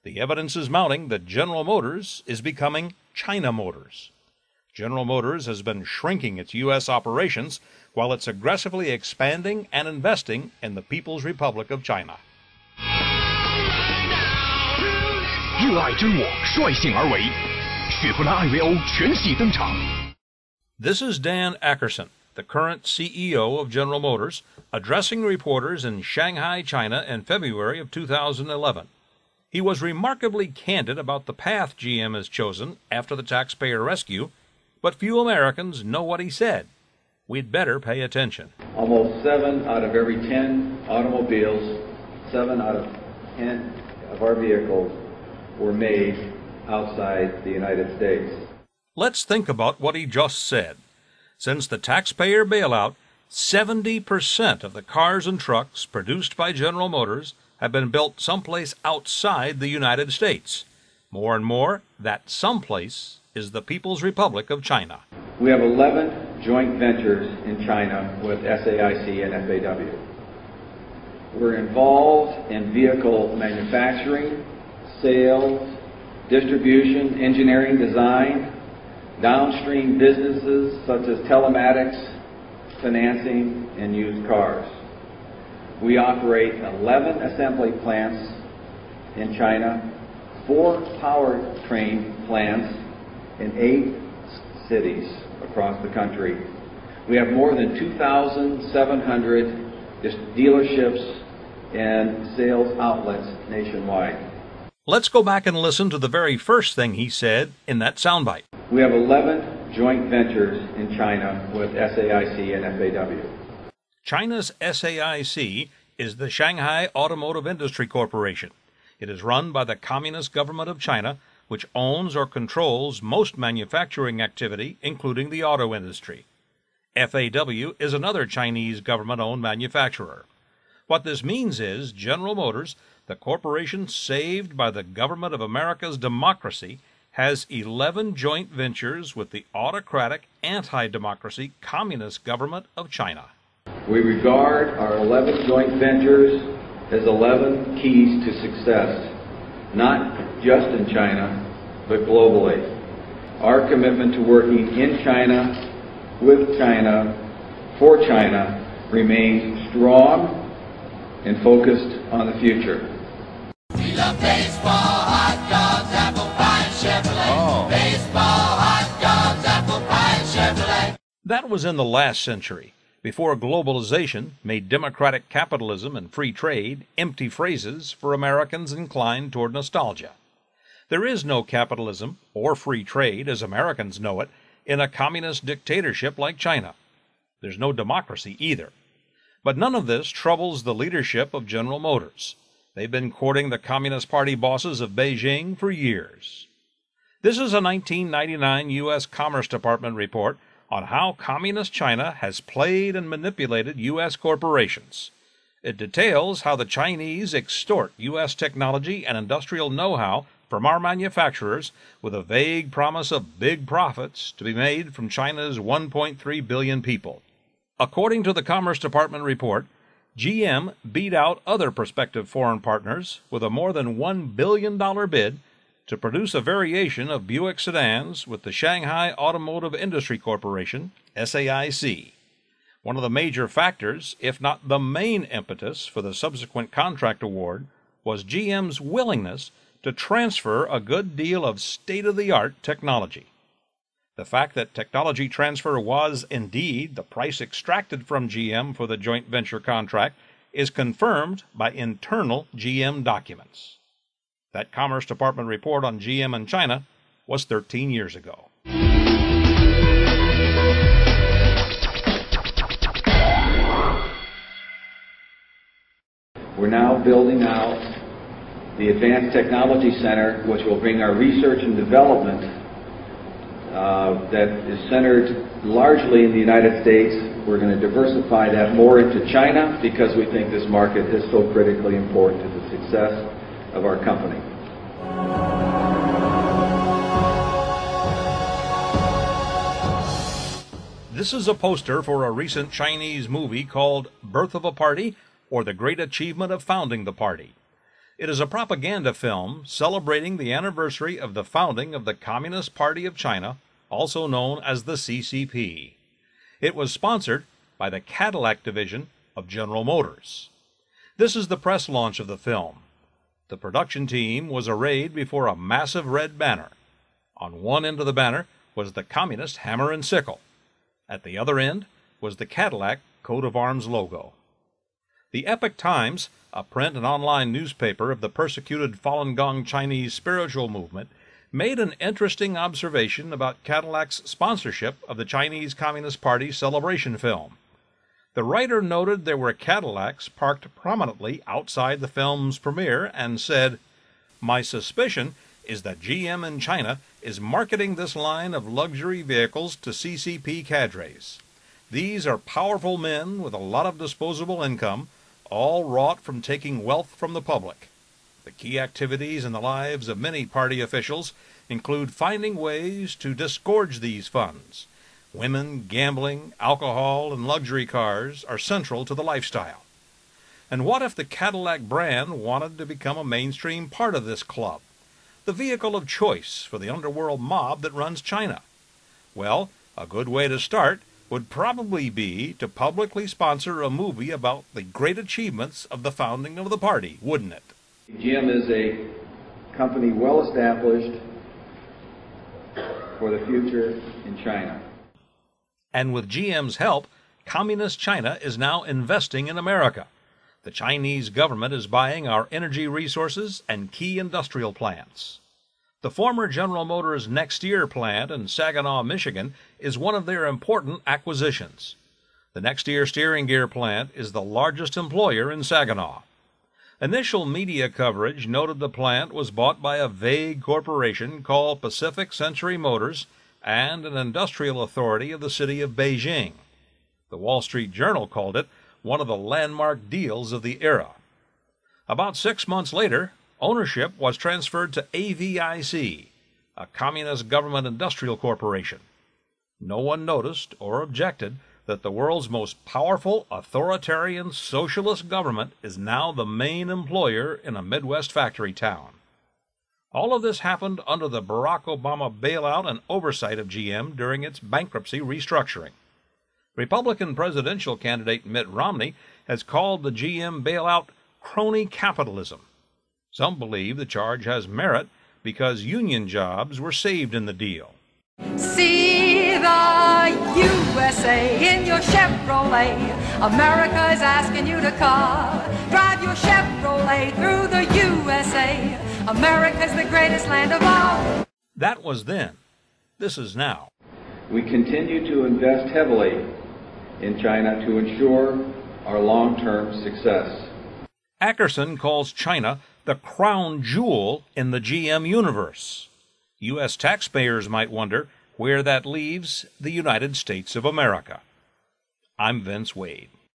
The evidence is mounting that General Motors is becoming China Motors. General Motors has been shrinking its U.S. operations while it's aggressively expanding and investing in the People's Republic of China. 热爱真我率性而为，雪佛兰艾维欧全系登场。 This is Dan Ackerson, the current CEO of General Motors, addressing reporters in Shanghai, China in February of 2011. He was remarkably candid about the path GM has chosen after the taxpayer rescue, but few Americans know what he said. We'd better pay attention. Almost 7 out of every 10 automobiles, 7 out of 10 of our vehicles were made outside the United States. Let's think about what he just said. Since the taxpayer bailout, 70% of the cars and trucks produced by General Motors have been built someplace outside the United States. More and more, that someplace is the People's Republic of China. We have 11 joint ventures in China with SAIC and FAW. We're involved in vehicle manufacturing, sales, distribution, engineering, design, downstream businesses such as telematics, financing, and used cars. We operate 11 assembly plants in China, 4 powertrain plants in 8 cities across the country. We have more than 2,700 dealerships and sales outlets nationwide. Let's go back and listen to the very first thing he said in that soundbite. We have 11 joint ventures in China with SAIC and FAW. China's SAIC is the Shanghai Automotive Industry Corporation. It is run by the Communist Government of China, which owns or controls most manufacturing activity, including the auto industry. FAW is another Chinese government-owned manufacturer. What this means is General Motors, the corporation saved by the government of America's democracy, has 11 joint ventures with the autocratic, anti-democracy Communist government of China. We regard our 11 joint ventures as 11 keys to success, not just in China, but globally. Our commitment to working in China, with China, for China, remains strong and focused on the future. We love baseball, hot dogs, apple pie, and Chevrolet. Baseball, hot dogs, apple pie, and Chevrolet. That was in the last century, before globalization made democratic capitalism and free trade empty phrases for Americans inclined toward nostalgia. There is no capitalism or free trade, as Americans know it, in a communist dictatorship like China. There's no democracy either. But none of this troubles the leadership of General Motors. They've been courting the Communist Party bosses of Beijing for years. This is a 1999 U.S. Commerce Department report on how Communist China has played and manipulated U.S. corporations. It details how the Chinese extort U.S. technology and industrial know-how from our manufacturers with a vague promise of big profits to be made from China's 1.3 billion people. According to the Commerce Department report, GM beat out other prospective foreign partners with a more than $1 billion bid to produce a variation of Buick sedans with the Shanghai Automotive Industry Corporation, SAIC. One of the major factors, if not the main impetus for the subsequent contract award, was GM's willingness to transfer a good deal of state-of-the-art technology. The fact that technology transfer was, indeed, the price extracted from GM for the joint venture contract is confirmed by internal GM documents. That Commerce Department report on GM and China was 13 years ago. We're now building out the Advanced Technology Center, which will bring our research and development that is centered largely in the United States. We're going to diversify that more into China because we think this market is so critically important to the success of our company. This is a poster for a recent Chinese movie called Birth of a Party, or The Great Achievement of Founding the Party. It is a propaganda film celebrating the anniversary of the founding of the Communist Party of China, also known as the CCP. It was sponsored by the Cadillac division of General Motors. This is the press launch of the film. The production team was arrayed before a massive red banner. On one end of the banner was the Communist hammer and sickle. At the other end was the Cadillac coat of arms logo. The Epoch Times, a print and online newspaper of the persecuted Falun Gong Chinese spiritual movement, made an interesting observation about Cadillac's sponsorship of the Chinese Communist Party celebration film. The writer noted there were Cadillacs parked prominently outside the film's premiere and said, "My suspicion is that GM in China is marketing this line of luxury vehicles to CCP cadres. These are powerful men with a lot of disposable income, all wrought from taking wealth from the public. The key activities in the lives of many party officials include finding ways to disgorge these funds. Women, gambling, alcohol, and luxury cars are central to the lifestyle. And what if the Cadillac brand wanted to become a mainstream part of this club, the vehicle of choice for the underworld mob that runs China? Well, a good way to start would probably be to publicly sponsor a movie about the great achievements of the founding of the party, wouldn't it?" GM is a company well established for the future in China. And with GM's help, Communist China is now investing in America. The Chinese government is buying our energy resources and key industrial plants. The former General Motors Next Year plant in Saginaw, Michigan, is one of their important acquisitions. The Next Year steering gear plant is the largest employer in Saginaw. Initial media coverage noted the plant was bought by a vague corporation called Pacific Century Motors and an industrial authority of the city of Beijing. The Wall Street Journal called it one of the landmark deals of the era. About 6 months later, ownership was transferred to AVIC, a communist government industrial corporation. No one noticed or objected that the world's most powerful authoritarian socialist government is now the main employer in a Midwest factory town. All of this happened under the Barack Obama bailout and oversight of GM during its bankruptcy restructuring. Republican presidential candidate Mitt Romney has called the GM bailout crony capitalism. Some believe the charge has merit because union jobs were saved in the deal. See the USA in your Chevrolet. America is asking you to come. Drive your Chevrolet through the USA. America's the greatest land of all. That was then. This is now. We continue to invest heavily in China to ensure our long-term success. Ackerson calls China the crown jewel in the GM universe. U.S. taxpayers might wonder where that leaves the United States of America. I'm Vince Wade.